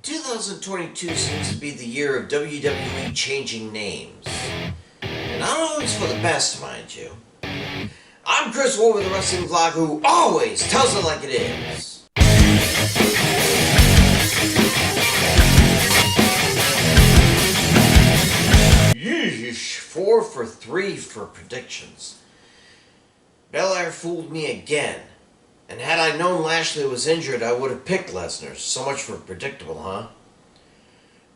2022 seems to be the year of WWE changing names. And not always for the best, mind you. I'm Chris Wolvie, the wrestling vlog who always tells it like it is. Yeesh, 4 for 3 for predictions. Belair fooled me again. And had I known Lashley was injured, I would have picked Lesnar. So much for predictable, huh?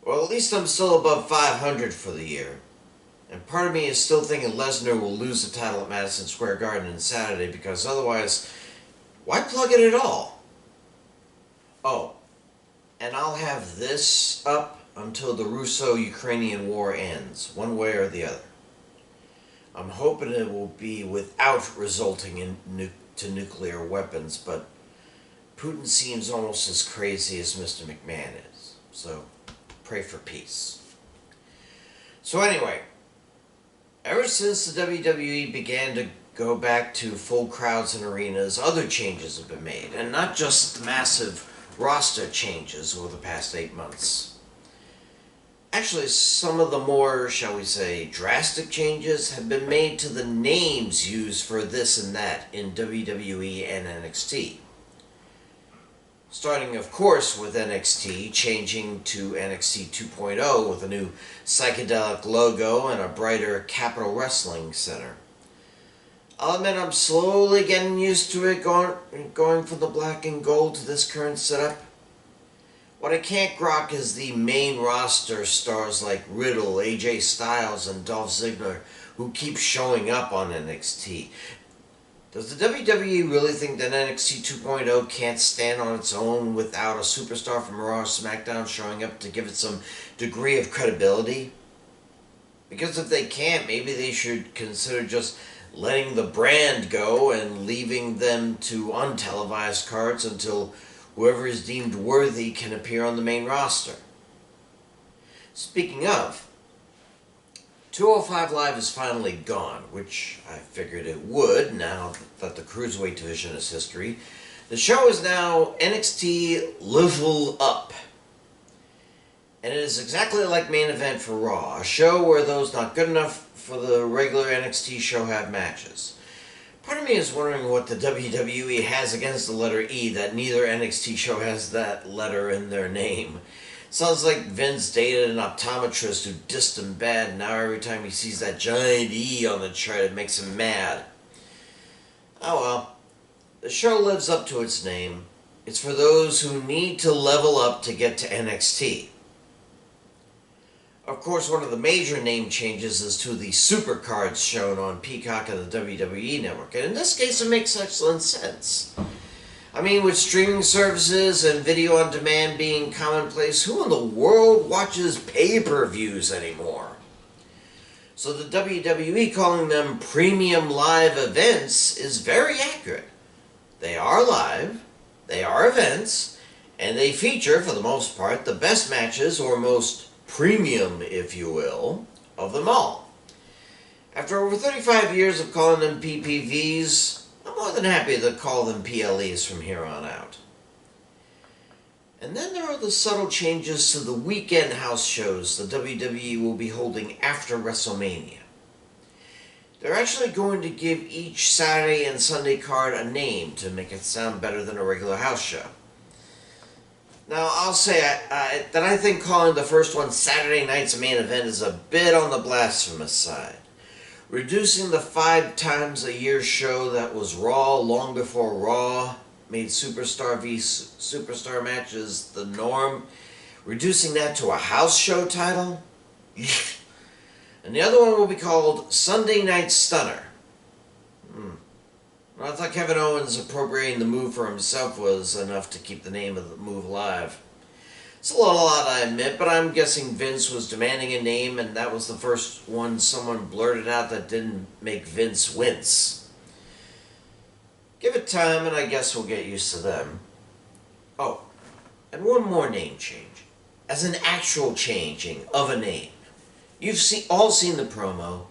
Well, at least I'm still above 500 for the year. And part of me is still thinking Lesnar will lose the title at Madison Square Garden on Saturday, because otherwise, why plug it at all? Oh, and I'll have this up until the Russo-Ukrainian war ends, one way or the other. I'm hoping it will be without resulting in nuclear weapons, but Putin seems almost as crazy as Mr. McMahon is. So, pray for peace. So anyway, ever since the WWE began to go back to full crowds in arenas, other changes have been made, and not just massive roster changes over the past 8 months. Actually, some of the more, shall we say, drastic changes have been made to the names used for this and that in WWE and NXT. Starting, of course, with NXT, changing to NXT 2.0 with a new psychedelic logo and a brighter Capitol Wrestling Center. I'll admit I'm slowly getting used to it, going from the black and gold to this current setup. What I can't grok is the main roster stars like Riddle, AJ Styles, and Dolph Ziggler who keep showing up on NXT. Does the WWE really think that NXT 2.0 can't stand on its own without a superstar from Raw or SmackDown showing up to give it some degree of credibility? Because if they can't, maybe they should consider just letting the brand go and leaving them to untelevised cards until whoever is deemed worthy can appear on the main roster. Speaking of, 205 Live is finally gone, which I figured it would now that the Cruiserweight division is history. The show is now NXT Level Up. And it is exactly like Main Event for Raw, a show where those not good enough for the regular NXT show have matches. Part of me is wondering what the WWE has against the letter E that neither NXT show has that letter in their name. Sounds like Vince dated an optometrist who dissed him bad, and now every time he sees that giant E on the chart it makes him mad. Oh well. The show lives up to its name. It's for those who need to level up to get to NXT. Of course, one of the major name changes is to the supercards shown on Peacock and the WWE Network, and in this case it makes excellent sense. I mean, with streaming services and video on demand being commonplace, who in the world watches pay-per-views anymore? So the WWE calling them premium live events is very accurate. They are live, they are events, and they feature, for the most part, the best matches or most premium, if you will, of them all. After over 35 years of calling them PPVs, I'm more than happy to call them PLEs from here on out. And then there are the subtle changes to the weekend house shows the WWE will be holding after WrestleMania. They're actually going to give each Saturday and Sunday card a name to make it sound better than a regular house show. Now, I'll say that I think calling the first one Saturday Night's Main Event is a bit on the blasphemous side. Reducing the 5 times a year show that was Raw long before Raw made Superstar v Superstar matches the norm, reducing that to a house show title? And the other one will be called Sunday Night Stunner. Well, I thought Kevin Owens appropriating the move for himself was enough to keep the name of the move alive. It's a little odd, I admit, but I'm guessing Vince was demanding a name, and that was the first one someone blurted out that didn't make Vince wince. Give it time, and I guess we'll get used to them. Oh, and one more name change. As an actual changing of a name. You've all seen the promo.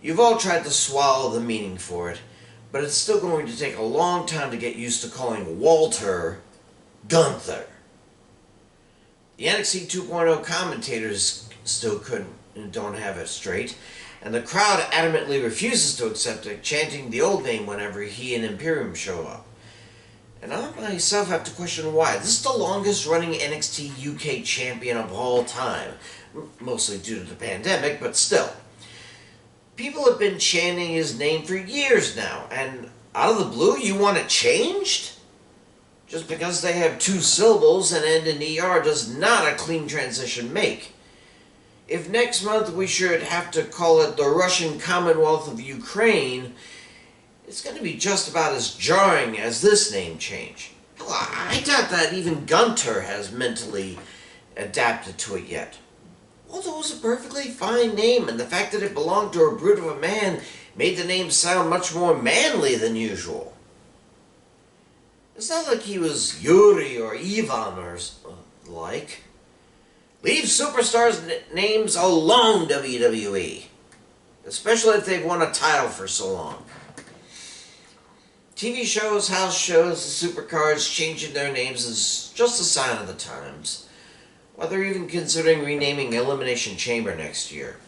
You've all tried to swallow the meaning for it. But it's still going to take a long time to get used to calling Walter Gunther. The NXT 2.0 commentators still don't have it straight, and the crowd adamantly refuses to accept it, chanting the old name whenever he and Imperium show up. And I myself have to question why. This is the longest running NXT UK champion of all time, mostly due to the pandemic, but still. People have been chanting his name for years now, and out of the blue you want it changed? Just because they have 2 syllables and end in ER does not a clean transition make. If next month we should have to call it the Russian Commonwealth of Ukraine, it's going to be just about as jarring as this name change. Hell, I doubt that even Gunter has mentally adapted to it yet. Although it was a perfectly fine name, and the fact that it belonged to a brute of a man made the name sound much more manly than usual. It's not like he was Yuri or Ivan or like. Leave superstars' names alone, WWE. Especially if they've won a title for so long. TV shows, house shows, the supercards changing their names is just a sign of the times. While they're even considering renaming Elimination Chamber next year.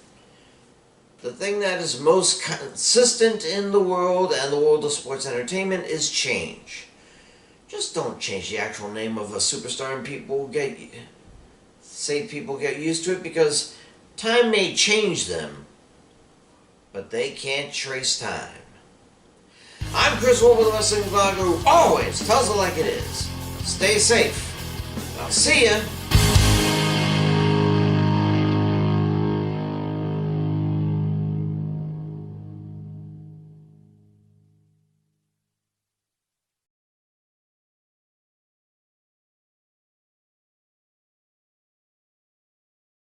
The thing that is most consistent in the world and the world of sports entertainment is change. Just don't change the actual name of a superstar and people get used to it, because time may change them, but they can't trace time. I'm Chris Wolvie, the wrestling vlogger who always tells it like it is. Stay safe. I'll see ya.